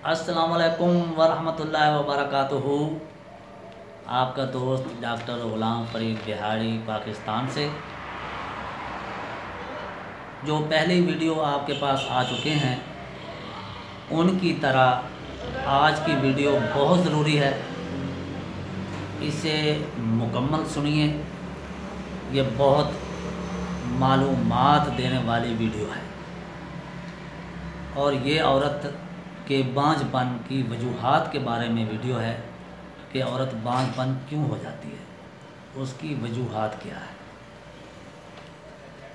अस्सलामुअलैकुम वरहमतुल्लाहि वबरकातुहू। आपका दोस्त डॉक्टर ग़ुलाम फ़रीद बिहारी पाकिस्तान से। जो पहली वीडियो आपके पास आ चुके हैं उनकी तरह आज की वीडियो बहुत ज़रूरी है, इसे मुकम्मल सुनिए। ये बहुत मालूमात देने वाली वीडियो है और ये औरत के बांझपन की वजूहात के बारे में वीडियो है कि औरत बांझपन क्यों हो जाती है, उसकी वजूहात क्या है।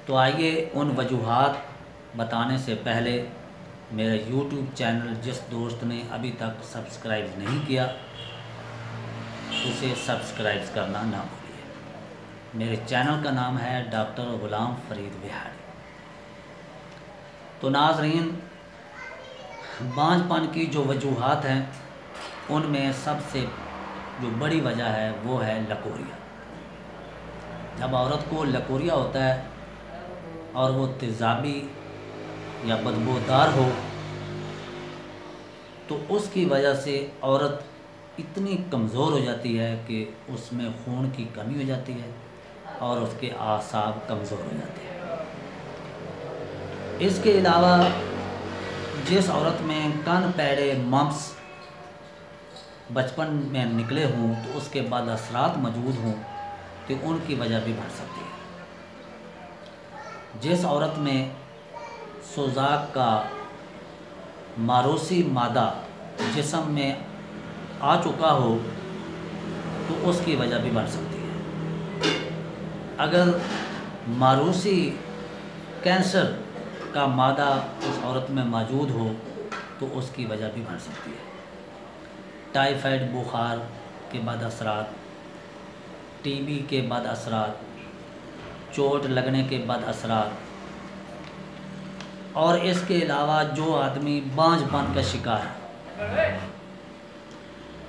तो आइए उन वजूहात बताने से पहले मेरा YouTube चैनल जिस दोस्त ने अभी तक सब्सक्राइब नहीं किया उसे सब्सक्राइब करना ना भूलिए। मेरे चैनल का नाम है डॉक्टर ग़ुलाम फ़रीद बिहारी। तो नाज़रीन, बांझपन की जो वजूहात हैं उनमें सबसे जो बड़ी वजह है वो है लकोरिया। जब औरत को लकोरिया होता है और वो तेज़ाबी या बदबूदार हो तो उसकी वजह से औरत इतनी कमज़ोर हो जाती है कि उसमें खून की कमी हो जाती है और उसके आसाब कमज़ोर हो जाते हैं। इसके अलावा जिस औरत में कान पैड़े मम्स बचपन में निकले हों तो उसके बाद असरात मौजूद हों तो उनकी वजह भी बढ़ सकती है। जिस औरत में सोजाक का मारूसी मादा जिस्म में आ चुका हो तो उसकी वजह भी बढ़ सकती है। अगर मारूसी कैंसर का मादा उस औरत में मौजूद हो तो उसकी वजह भी बढ़ सकती है। टाइफाइड बुखार के बाद असरात, टीबी के बाद असरात, चोट लगने के बाद असरात, और इसके अलावा जो आदमी बांझपन का शिकार है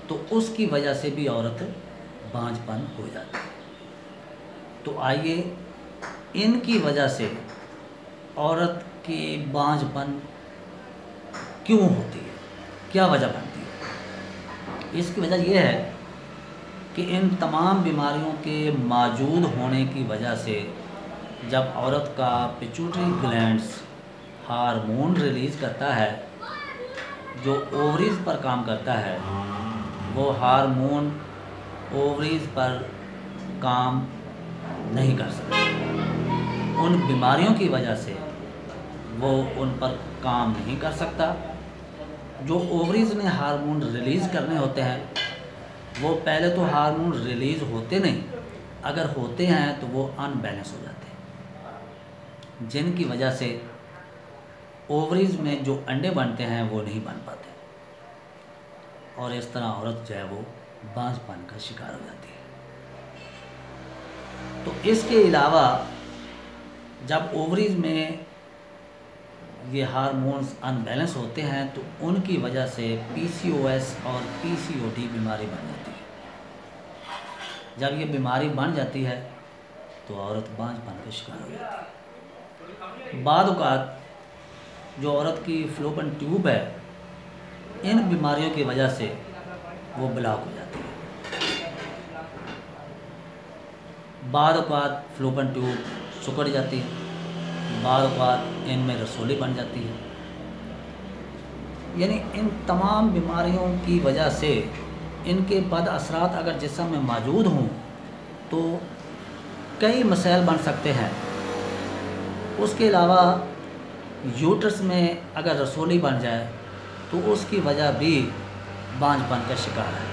तो उसकी वजह से भी औरत बांझपन हो जाती है। तो आइए इनकी वजह से औरत की बांझपन क्यों होती है, क्या वजह बनती है। इसकी वजह यह है कि इन तमाम बीमारियों के मौजूद होने की वजह से जब औरत का पिट्यूटरी ग्लैंड्स हार्मोन रिलीज़ करता है जो ओवरीज पर काम करता है, वो हार्मोन ओवरीज पर काम नहीं कर सकता। उन बीमारियों की वजह से वो उन पर काम नहीं कर सकता। जो ओवरीज ने हार्मोन रिलीज़ करने होते हैं वो पहले तो हार्मोन रिलीज़ होते नहीं, अगर होते हैं तो वो अनबैलेंस हो जाते हैं, जिनकी वजह से ओवरीज में जो अंडे बनते हैं वो नहीं बन पाते और इस तरह औरत जो है वो बांझपन का शिकार हो जाती है। तो इसके अलावा जब ओवरीज में ये हार्मोन्स अनबैलेंस होते हैं तो उनकी वजह से PCOS और PCOD बीमारी बन जाती है। जब ये बीमारी बन जाती है तो औरत बांझपन का शिकार हो जाती है। बाद औक़ात जो औरत की फ़्लोपियन ट्यूब है, इन बीमारियों की वजह से वो ब्लॉक हो जाती है। बाद औक़ात फ़्लोपियन ट्यूब सिकुड़ जाती है, बाद औक़ात इनमें रसोली बन जाती है। यानी इन तमाम बीमारियों की वजह से इनके बद असरात अगर जिस्म में मौजूद हों तो कई मसाइल बन सकते हैं। उसके अलावा यूट्रस में अगर रसोली बन जाए तो उसकी वजह भी बांझपन का शिकार है।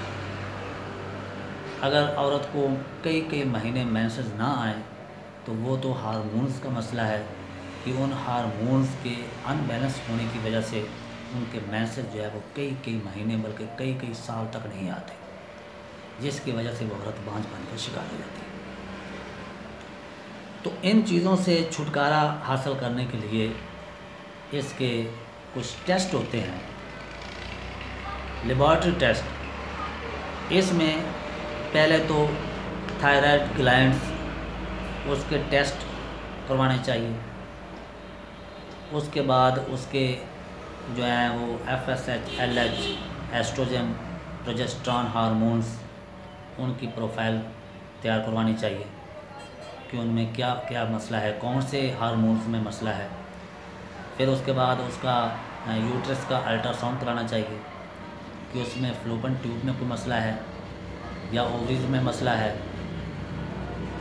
अगर औरत को कई कई महीने मेंसेस ना आए तो वो तो हार्मोन्स का मसला है कि उन हार्मोन्स के अनबैलेंस होने की वजह से उनके मेंसेस जो है वो कई कई महीने बल्कि कई कई साल तक नहीं आते, जिसकी वजह से वो औरत बांझपन का शिकार हो जाती है। तो इन चीज़ों से छुटकारा हासिल करने के लिए इसके कुछ टेस्ट होते हैं, लेबॉरेटरी टेस्ट। इसमें पहले तो थायराइड ग्लैंड्स उसके टेस्ट करवाने चाहिए। उसके बाद उसके जो है वो FSH, LH, oestrogen, progesterone hormones, उनकी प्रोफाइल तैयार करवानी चाहिए कि उनमें क्या क्या मसला है, कौन से हार्मोन्स में मसला है। फिर उसके बाद उसका यूट्रस का अल्ट्रासाउंड कराना चाहिए कि उसमें फ्लोपन ट्यूब में कोई मसला है या ओवरीज में मसला है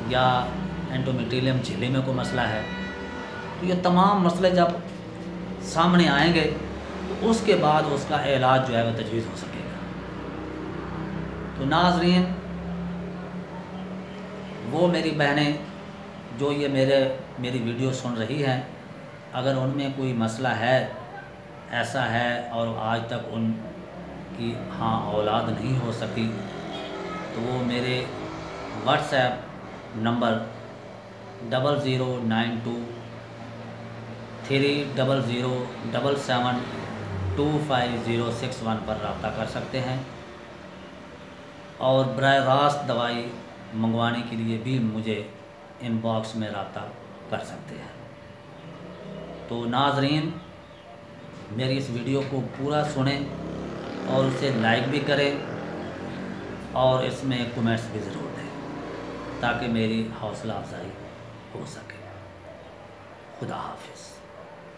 या एंडोमेट्रियम झिल्ली में कोई मसला है। तो ये तमाम मसले जब सामने आएंगे तो उसके बाद उसका इलाज जो है वह तजवीज़ हो सकेगा। तो नाज़रीन, वो मेरी बहनें जो ये मेरी वीडियो सुन रही हैं, अगर उनमें कोई मसला है, ऐसा है और आज तक उनकी औलाद नहीं हो सकी, तो वो मेरे व्हाट्सएप नंबर 009230772561 पर रब्ता कर सकते हैं और बराह रास्त दवाई मंगवाने के लिए भी मुझे इनबॉक्स में रब्ता कर सकते हैं। तो नाज़रीन, मेरी इस वीडियो को पूरा सुनें और उसे लाइक भी करें और इसमें कमेंट्स भी ज़रूर दें ताकि मेरी हौसला अफजाई हो सके। खुदा हाफिज़।